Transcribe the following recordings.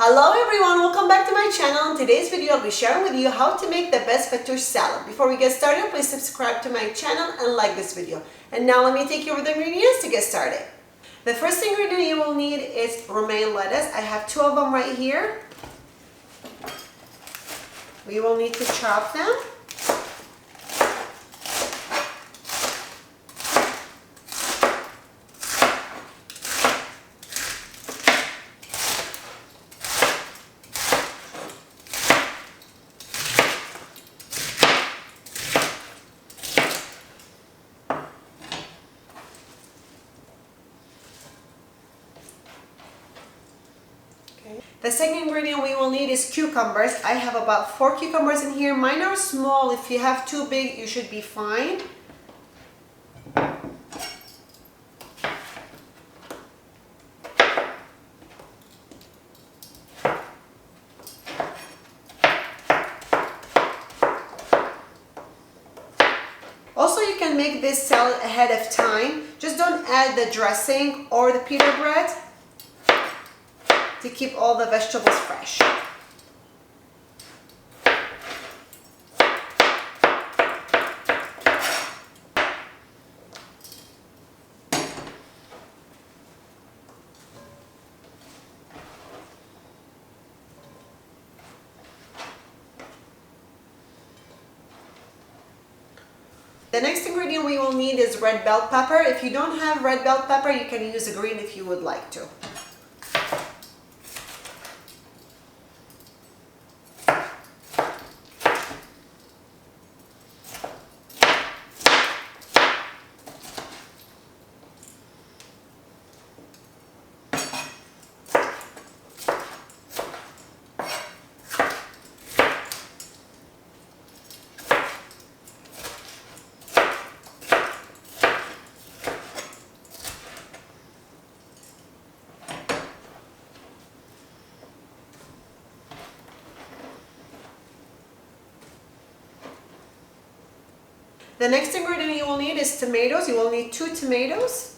Hello everyone, welcome back to my channel. In today's video I'll be sharing with you how to make the best fattoush salad. Before we get started, please subscribe to my channel and like this video. And now let me take you over the ingredients to get started. The first ingredient you will need is romaine lettuce. I have 2 of them right here. We will need to chop them. The second ingredient we will need is cucumbers. I have about 4 cucumbers in here. Mine are small. If you have too big, you should be fine. Also, you can make this salad ahead of time. Just don't add the dressing or the pita bread to keep all the vegetables fresh. The next ingredient we will need is red bell pepper. If you don't have red bell pepper, you can use a green if you would like to. The next ingredient you will need is tomatoes. You will need 2 tomatoes.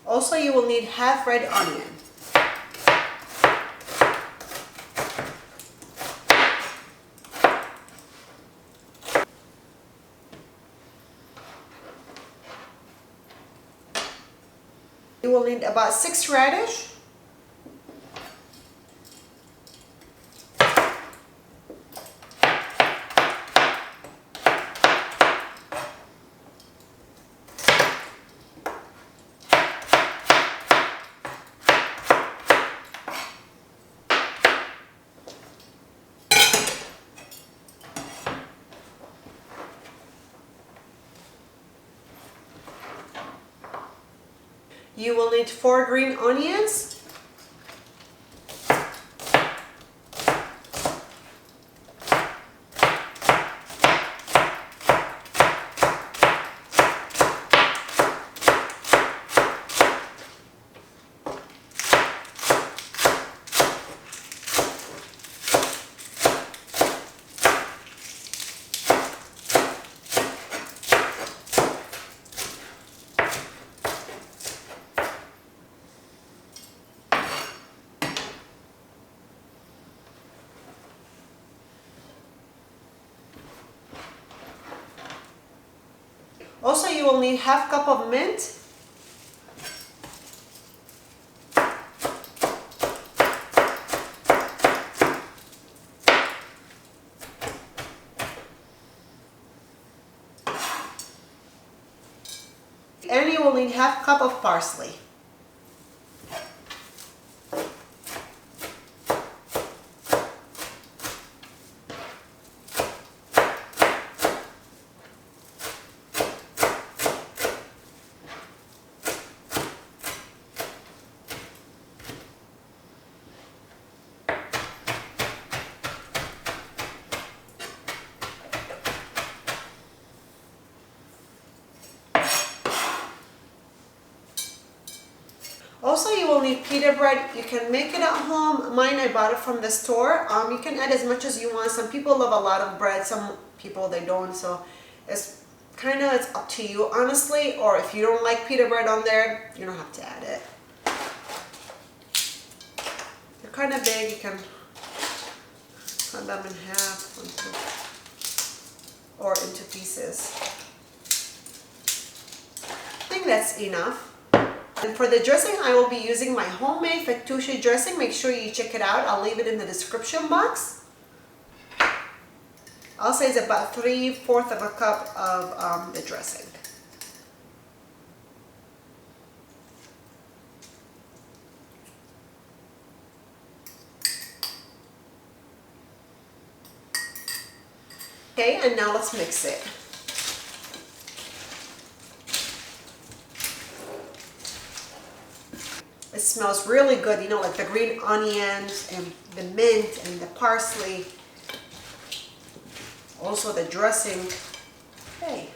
Also, you will need half red onion. You will need about 6 radish. You will need 4 green onions. Also, you will need half cup of mint. And you will need half cup of parsley. Also, you will need pita bread. You can make it at home. Mine, I bought it from the store. You can add as much as you want. Some people love a lot of bread, some people they don't. So it's up to you, honestly. Or if you don't like pita bread on there, you don't have to add it. They're kind of big. You can cut them in half or into pieces. I think that's enough. And for the dressing, I will be using my homemade fattoush dressing. Make sure you check it out. I'll leave it in the description box. I'll say it's about 3/4 of a cup of the dressing. Okay, and now let's mix it. It smells really good, you know, like the green onions and the mint and the parsley. Also the dressing. Hey.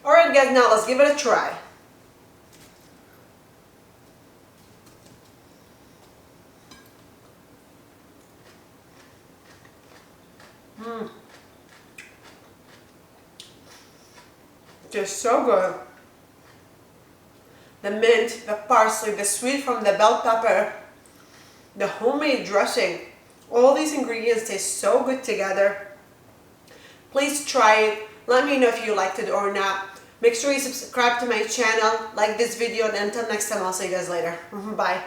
Alright guys, now let's give it a try. Just so good. The mint, the parsley, the sweet from the bell pepper, the homemade dressing. All these ingredients taste so good together. Please try it. Let me know if you liked it or not. Make sure you subscribe to my channel, like this video, and until next time, I'll see you guys later. Bye.